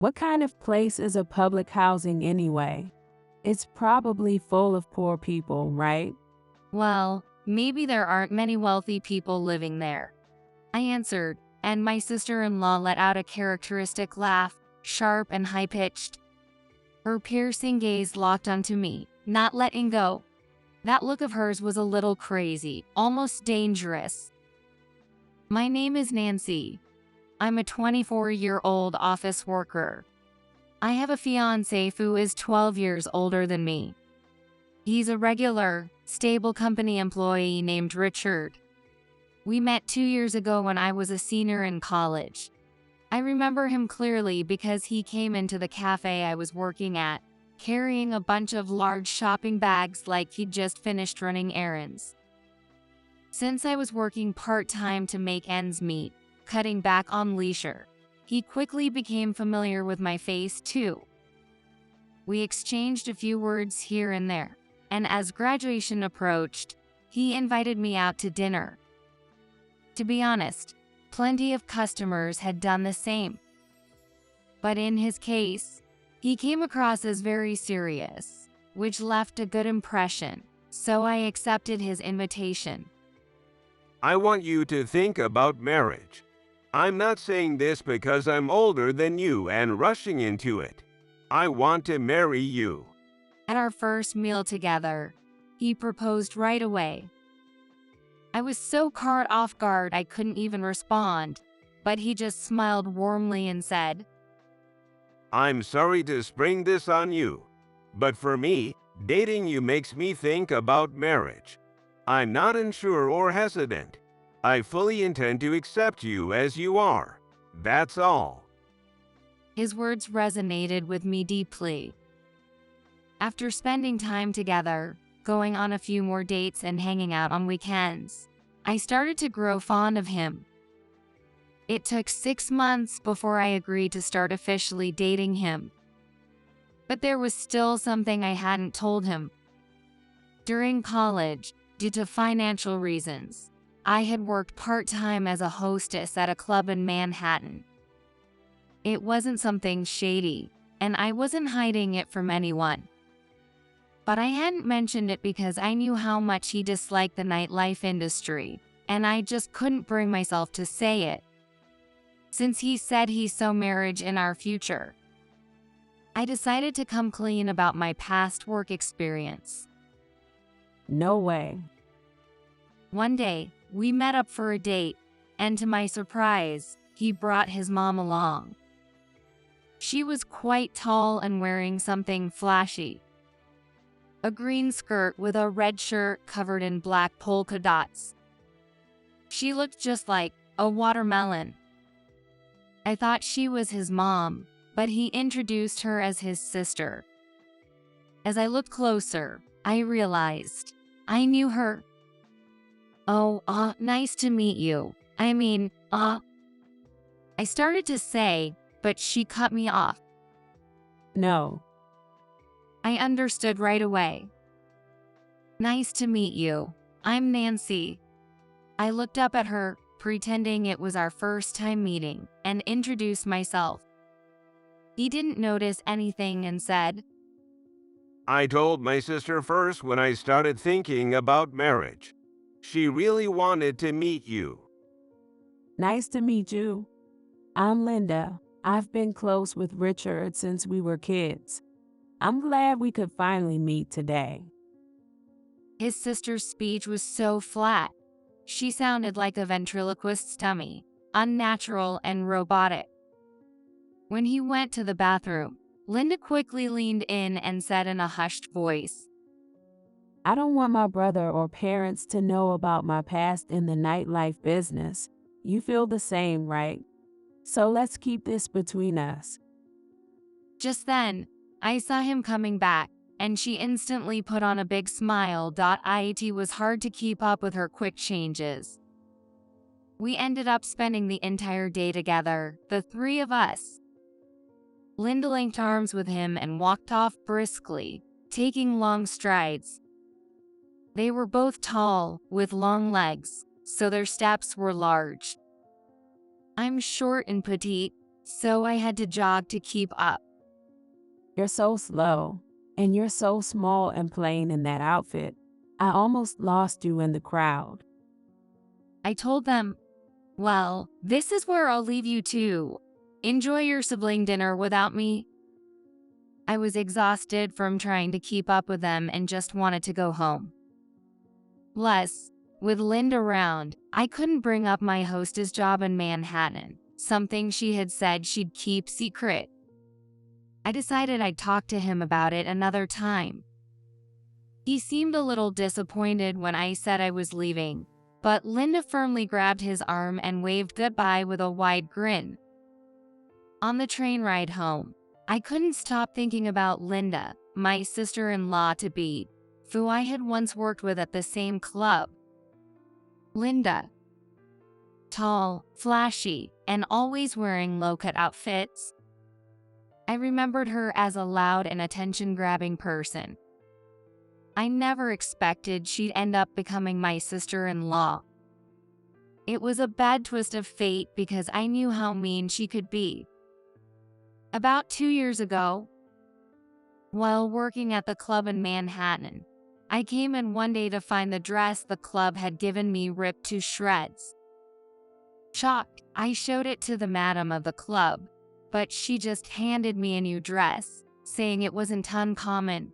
What kind of place is a public housing anyway? It's probably full of poor people, right? Well, maybe there aren't many wealthy people living there, I answered, and my sister-in-law let out a characteristic laugh, sharp and high-pitched. Her piercing gaze locked onto me, not letting go. That look of hers was a little crazy, almost dangerous. My name is Nancy. I'm a 24-year-old office worker. I have a fiance who is 12 years older than me. He's a regular, stable company employee named Richard. We met 2 years ago when I was a senior in college. I remember him clearly because he came into the cafe I was working at, carrying a bunch of large shopping bags like he'd just finished running errands. Since I was working part-time to make ends meet, cutting back on leisure, he quickly became familiar with my face too. We exchanged a few words here and there, and as graduation approached, he invited me out to dinner. To be honest, plenty of customers had done the same. But in his case, he came across as very serious, which left a good impression, so I accepted his invitation. I want you to think about marriage. I'm not saying this because I'm older than you and rushing into it. I want to marry you. At our first meal together, he proposed right away. I was so caught off guard I couldn't even respond, but he just smiled warmly and said, I'm sorry to spring this on you, but for me, dating you makes me think about marriage. I'm not unsure or hesitant. I fully intend to accept you as you are. That's all. His words resonated with me deeply. After spending time together, going on a few more dates and hanging out on weekends, I started to grow fond of him. It took 6 months before I agreed to start officially dating him. But there was still something I hadn't told him. During college, due to financial reasons, I had worked part-time as a hostess at a club in Manhattan. It wasn't something shady, and I wasn't hiding it from anyone. But I hadn't mentioned it because I knew how much he disliked the nightlife industry, and I just couldn't bring myself to say it. Since he said he saw marriage in our future, I decided to come clean about my past work experience. No way. One day, we met up for a date, and to my surprise, he brought his mom along. She was quite tall and wearing something flashy. A green skirt with a red shirt covered in black polka dots. She looked just like a watermelon. I thought she was his mom, but he introduced her as his sister. As I looked closer, I realized I knew her. Oh, nice to meet you. I started to say, but she cut me off. No. I understood right away. Nice to meet you. I'm Nancy. I looked up at her, pretending it was our first time meeting, and introduced myself. He didn't notice anything and said, I told my sister first when I started thinking about marriage. She really wanted to meet you. Nice to meet you. I'm Linda. I've been close with Richard since we were kids. I'm glad we could finally meet today. His sister's speech was so flat. She sounded like a ventriloquist's dummy, unnatural and robotic. When he went to the bathroom, Linda quickly leaned in and said in a hushed voice, I don't want my brother or parents to know about my past in the nightlife business. You feel the same, right? So let's keep this between us. Just then, I saw him coming back, and she instantly put on a big smile. It was hard to keep up with her quick changes. We ended up spending the entire day together, the three of us. Linda linked arms with him and walked off briskly, taking long strides. They were both tall, with long legs, so their steps were large. I'm short and petite, so I had to jog to keep up. You're so slow, and you're so small and plain in that outfit. I almost lost you in the crowd. I told them, "Well, this is where I'll leave you too. Enjoy your sibling dinner without me." I was exhausted from trying to keep up with them and just wanted to go home. Plus, with Linda around, I couldn't bring up my hostess job in Manhattan, something she had said she'd keep secret. I decided I'd talk to him about it another time. He seemed a little disappointed when I said I was leaving, but Linda firmly grabbed his arm and waved goodbye with a wide grin. On the train ride home, I couldn't stop thinking about Linda, my sister-in-law-to-be, who I had once worked with at the same club. Linda. Tall, flashy, and always wearing low-cut outfits. I remembered her as a loud and attention-grabbing person. I never expected she'd end up becoming my sister-in-law. It was a bad twist of fate because I knew how mean she could be. About 2 years ago, while working at the club in Manhattan, I came in one day to find the dress the club had given me ripped to shreds. Shocked, I showed it to the madam of the club, but she just handed me a new dress, saying it wasn't uncommon.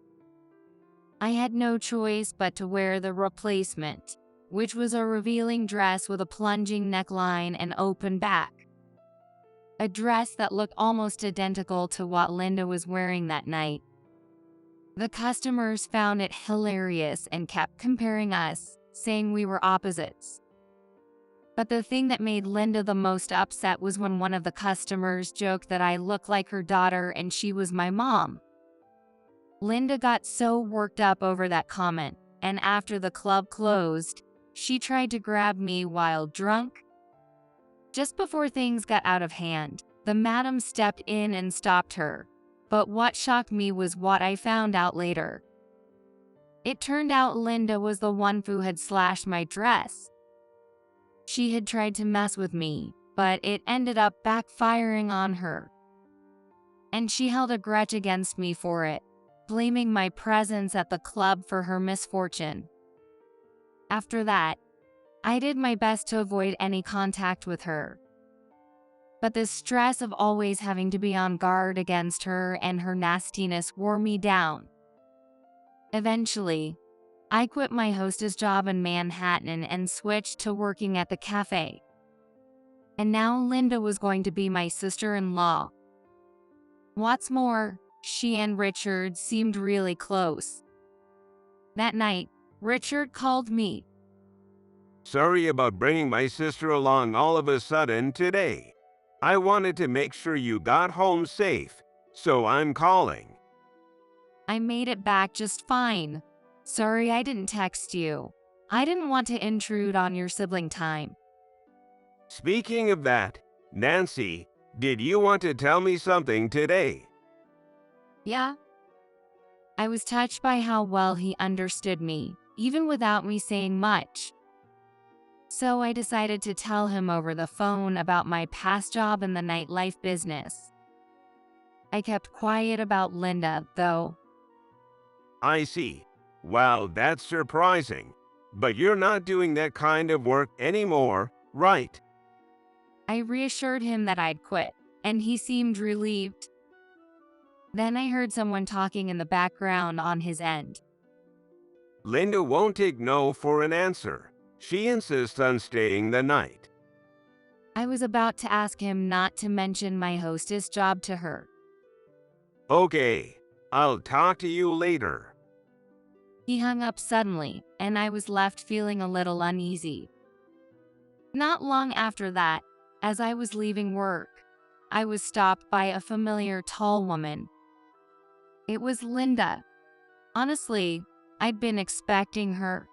I had no choice but to wear the replacement, which was a revealing dress with a plunging neckline and open back. A dress that looked almost identical to what Linda was wearing that night. The customers found it hilarious and kept comparing us, saying we were opposites. But the thing that made Linda the most upset was when one of the customers joked that I looked like her daughter and she was my mom. Linda got so worked up over that comment, and after the club closed, she tried to grab me while drunk. Just before things got out of hand, the madam stepped in and stopped her. But what shocked me was what I found out later. It turned out Linda was the one who had slashed my dress. She had tried to mess with me, but it ended up backfiring on her. And she held a grudge against me for it, blaming my presence at the club for her misfortune. After that, I did my best to avoid any contact with her. But the stress of always having to be on guard against her and her nastiness wore me down. Eventually, I quit my hostess job in Manhattan and switched to working at the cafe. And now Linda was going to be my sister-in-law. What's more, she and Richard seemed really close. That night, Richard called me. Sorry about bringing my sister along all of a sudden today. I wanted to make sure you got home safe, so I'm calling. I made it back just fine. Sorry I didn't text you. I didn't want to intrude on your sibling time. Speaking of that, Nancy, did you want to tell me something today? Yeah? I was touched by how well he understood me, even without me saying much. So I decided to tell him over the phone about my past job in the nightlife business. I kept quiet about Linda, though. I see. Wow, that's surprising. But you're not doing that kind of work anymore, right? I reassured him that I'd quit, and he seemed relieved. Then I heard someone talking in the background on his end. Linda won't take no for an answer. She insists on staying the night. I was about to ask him not to mention my hostess job to her. Okay, I'll talk to you later. He hung up suddenly, and I was left feeling a little uneasy. Not long after that, as I was leaving work, I was stopped by a familiar tall woman. It was Linda. Honestly, I'd been expecting her.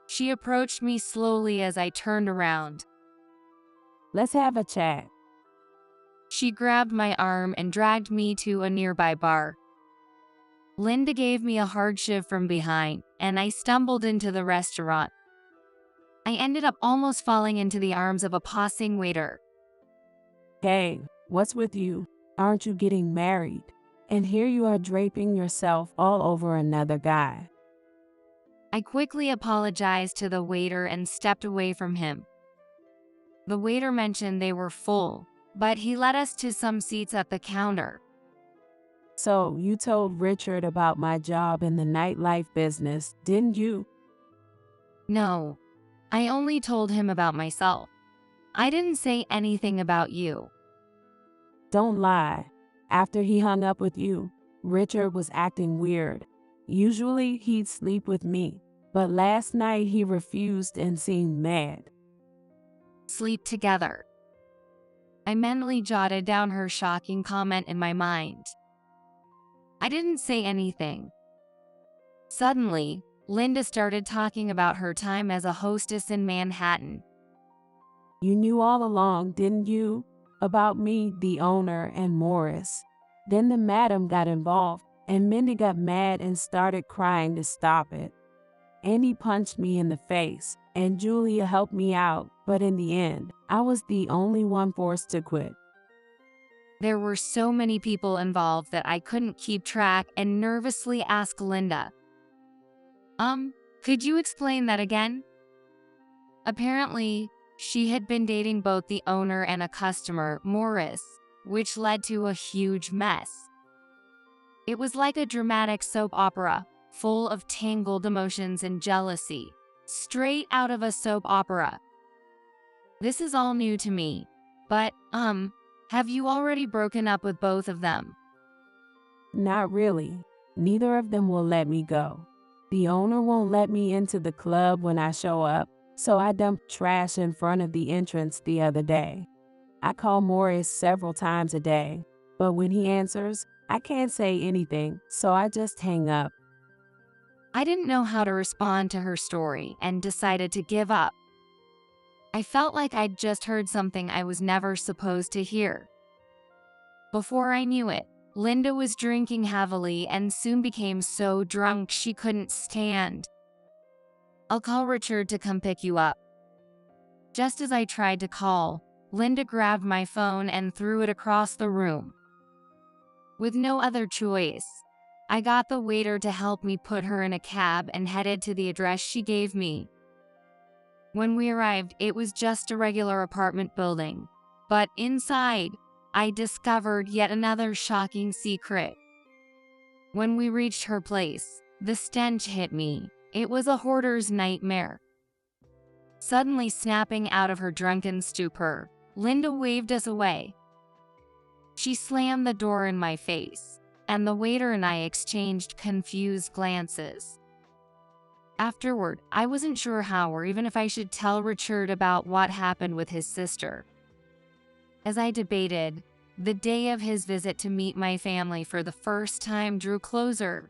She approached me slowly as I turned around. Let's have a chat. She grabbed my arm and dragged me to a nearby bar. Linda gave me a hard shove from behind, and I stumbled into the restaurant. I ended up almost falling into the arms of a passing waiter. Hey, What's with you? Aren't you getting married? And here you are draping yourself all over another guy. I quickly apologized to the waiter and stepped away from him. The waiter mentioned they were full, but he led us to some seats at the counter. So, you told Richard about my job in the nightlife business, didn't you? No, I only told him about myself. I didn't say anything about you. Don't lie. After he hung up with you, Richard was acting weird. Usually he'd sleep with me, but last night he refused and seemed mad. Sleep together. I mentally jotted down her shocking comment in my mind. I didn't say anything. Suddenly, Linda started talking about her time as a hostess in Manhattan. You knew all along, didn't you? About me, the owner, and Morris. Then the madam got involved, and Mindy got mad and started crying to stop it. Andy punched me in the face, and Julia helped me out, but in the end, I was the only one forced to quit. There were so many people involved that I couldn't keep track and nervously asked Linda, could you explain that again? Apparently, she had been dating both the owner and a customer, Morris, which led to a huge mess. It was like a dramatic soap opera, full of tangled emotions and jealousy, straight out of a soap opera. This is all new to me, but, have you already broken up with both of them? Not really. Neither of them will let me go. The owner won't let me into the club when I show up, so I dumped trash in front of the entrance the other day. I call Morris several times a day, but when he answers, I can't say anything, so I just hang up. I didn't know how to respond to her story and decided to give up. I felt like I'd just heard something I was never supposed to hear. Before I knew it, Linda was drinking heavily and soon became so drunk she couldn't stand. I'll call Richard to come pick you up. Just as I tried to call, Linda grabbed my phone and threw it across the room. With no other choice, I got the waiter to help me put her in a cab and headed to the address she gave me. When we arrived, it was just a regular apartment building, but inside, I discovered yet another shocking secret. When we reached her place, the stench hit me. It was a hoarder's nightmare. Suddenly snapping out of her drunken stupor, Linda waved us away. She slammed the door in my face, and the waiter and I exchanged confused glances. Afterward, I wasn't sure how or even if I should tell Richard about what happened with his sister. As I debated, the day of his visit to meet my family for the first time drew closer.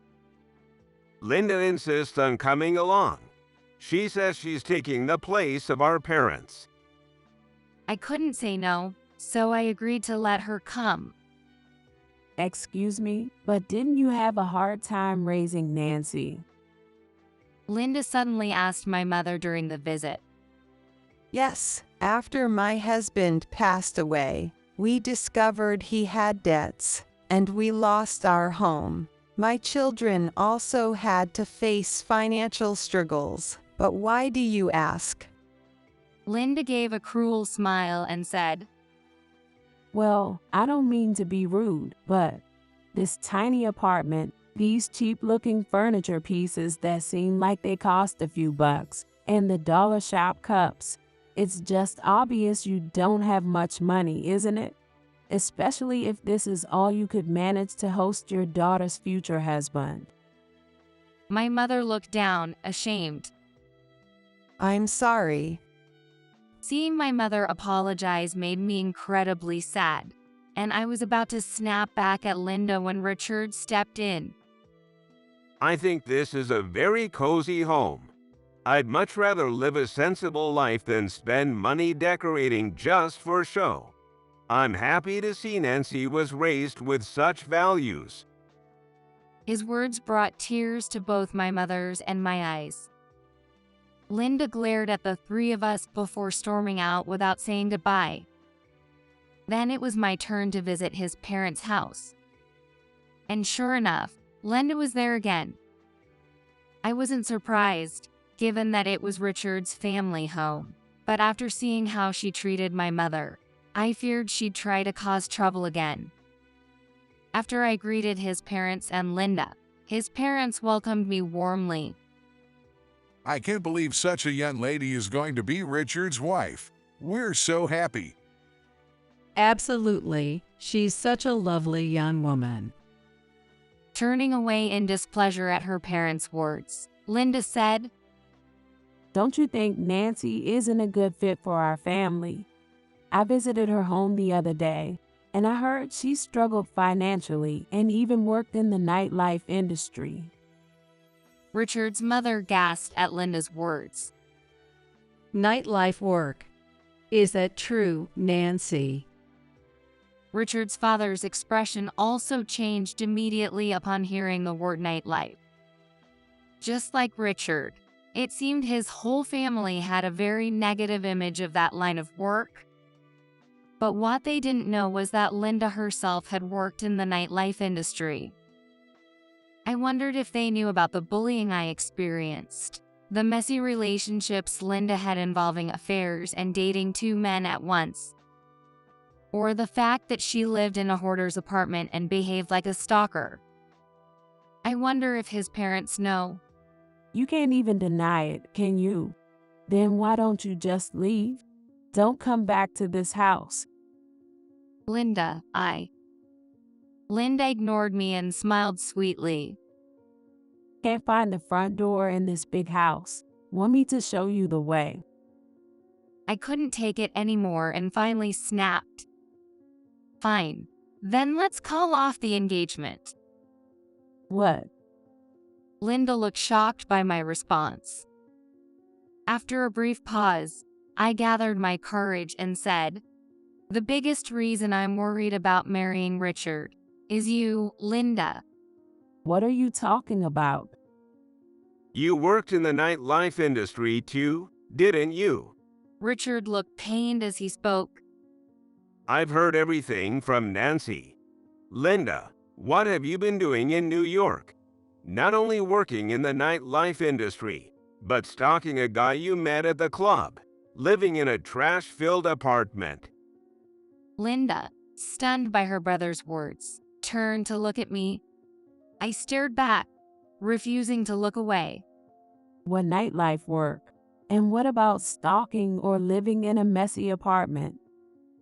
Linda insists on coming along. She says she's taking the place of our parents. I couldn't say no, so I agreed to let her come. Excuse me, but didn't you have a hard time raising Nancy? Linda suddenly asked my mother during the visit. Yes, after my husband passed away, we discovered he had debts, and we lost our home. My children also had to face financial struggles. But why do you ask? Linda gave a cruel smile and said, Well, I don't mean to be rude, but this tiny apartment, these cheap-looking furniture pieces that seem like they cost a few bucks, and the dollar shop cups, it's just obvious you don't have much money, isn't it? Especially if this is all you could manage to host your daughter's future husband. My mother looked down, ashamed. I'm sorry. Seeing my mother apologize made me incredibly sad, and I was about to snap back at Linda when Richard stepped in. I think this is a very cozy home. I'd much rather live a sensible life than spend money decorating just for show. I'm happy to see Nancy was raised with such values. His words brought tears to both my mother's and my eyes. Linda glared at the three of us before storming out without saying goodbye. Then it was my turn to visit his parents' house. And sure enough, Linda was there again. I wasn't surprised, given that it was Richard's family home. But after seeing how she treated my mother, I feared she'd try to cause trouble again. After I greeted his parents and Linda, his parents welcomed me warmly. I can't believe such a young lady is going to be Richard's wife. We're so happy. Absolutely. She's such a lovely young woman. Turning away in displeasure at her parents' words, Linda said, "Don't you think Nancy isn't a good fit for our family? I visited her home the other day, and I heard she struggled financially and even worked in the nightlife industry." Richard's mother gasped at Linda's words. Nightlife work. Is that true, Nancy? Richard's father's expression also changed immediately upon hearing the word nightlife. Just like Richard, it seemed his whole family had a very negative image of that line of work. But what they didn't know was that Linda herself had worked in the nightlife industry. I wondered if they knew about the bullying I experienced, the messy relationships Linda had involving affairs and dating two men at once, or the fact that she lived in a hoarder's apartment and behaved like a stalker. I wonder if his parents know. You can't even deny it, can you? Then why don't you just leave? Don't come back to this house. Linda ignored me and smiled sweetly. Can't find the front door in this big house. Want me to show you the way? I couldn't take it anymore and finally snapped. Fine. Then let's call off the engagement. What? Linda looked shocked by my response. After a brief pause, I gathered my courage and said, "The biggest reason I'm worried about marrying Richard is you, Linda." What are you talking about? You worked in the nightlife industry too, didn't you? Richard looked pained as he spoke. I've heard everything from Nancy. Linda, what have you been doing in New York? Not only working in the nightlife industry, but stalking a guy you met at the club, living in a trash-filled apartment. Linda, stunned by her brother's words, turned to look at me. I stared back, refusing to look away. What nightlife work? And what about stalking or living in a messy apartment?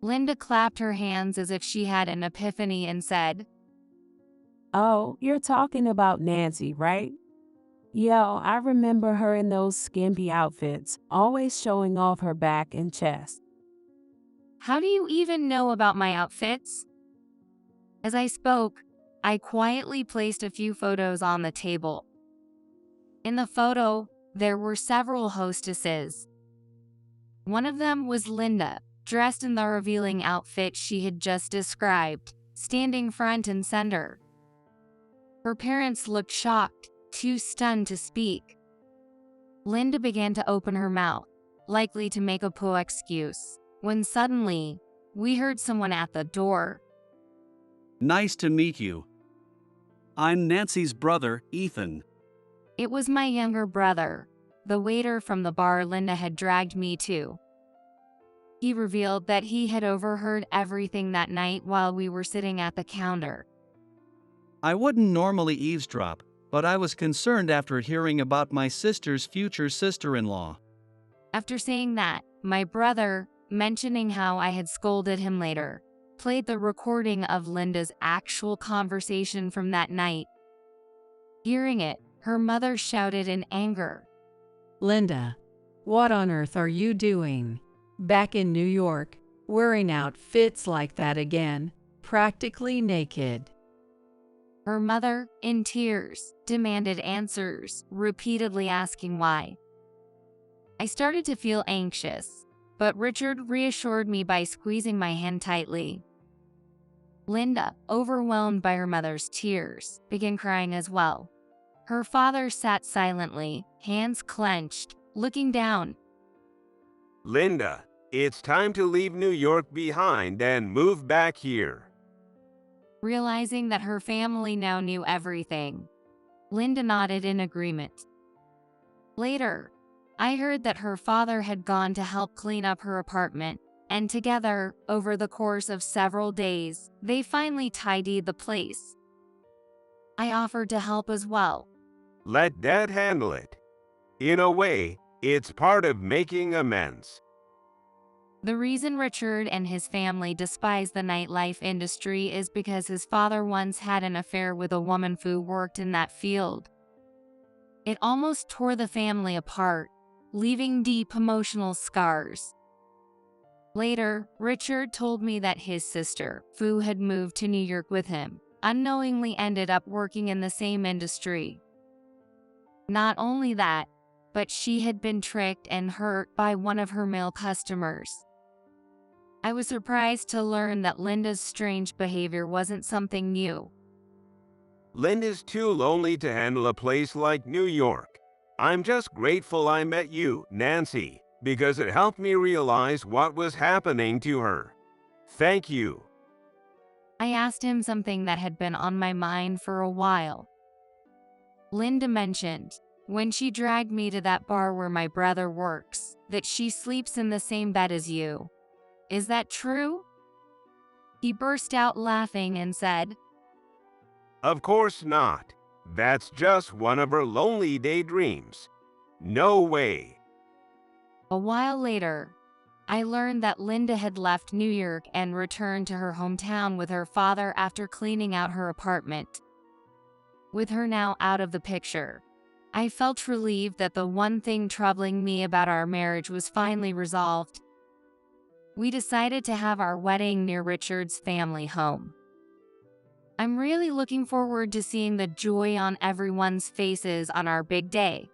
Linda clapped her hands as if she had an epiphany and said, Oh, you're talking about Nancy, right? Yeah, I remember her in those skimpy outfits, always showing off her back and chest. "How do you even know about my outfits?" As I spoke, I quietly placed a few photos on the table. In the photo, there were several hostesses. One of them was Linda, dressed in the revealing outfit she had just described, standing front and center. Her parents looked shocked, too stunned to speak. Linda began to open her mouth, likely to make a poor excuse, when suddenly, we heard someone at the door. Nice to meet you. I'm Nancy's brother, Ethan. It was my younger brother, the waiter from the bar Linda had dragged me to. He revealed that he had overheard everything that night while we were sitting at the counter. I wouldn't normally eavesdrop, but I was concerned after hearing about my sister's future sister-in-law. After saying that, my brother, mentioning how I had scolded him later, played the recording of Linda's actual conversation from that night. Hearing it, her mother shouted in anger. Linda, what on earth are you doing? Back in New York, wearing outfits like that again, practically naked. Her mother, in tears, demanded answers, repeatedly asking why. I started to feel anxious, but Richard reassured me by squeezing my hand tightly. Linda, overwhelmed by her mother's tears, began crying as well. Her father sat silently, hands clenched, looking down. Linda, It's time to leave New York behind and move back here. Realizing that her family now knew everything, Linda nodded in agreement. Later, I heard that her father had gone to help clean up her apartment, and together, over the course of several days, they finally tidied the place. I offered to help as well. Let Dad handle it. In a way, it's part of making amends. The reason Richard and his family despise the nightlife industry is because his father once had an affair with a woman who worked in that field. It almost tore the family apart, leaving deep emotional scars. Later, Richard told me that his sister, who had moved to New York with him, unknowingly ended up working in the same industry. Not only that, but she had been tricked and hurt by one of her male customers. I was surprised to learn that Linda's strange behavior wasn't something new. Linda's too lonely to handle a place like New York. I'm just grateful I met you, Nancy, because it helped me realize what was happening to her. Thank you. I asked him something that had been on my mind for a while. Linda mentioned, when she dragged me to that bar where my brother works, that she sleeps in the same bed as you. Is that true? He burst out laughing and said, Of course not. That's just one of her lonely daydreams. No way. A while later, I learned that Linda had left New York and returned to her hometown with her father after cleaning out her apartment. With her now out of the picture, I felt relieved that the one thing troubling me about our marriage was finally resolved. We decided to have our wedding near Richard's family home. I'm really looking forward to seeing the joy on everyone's faces on our big day.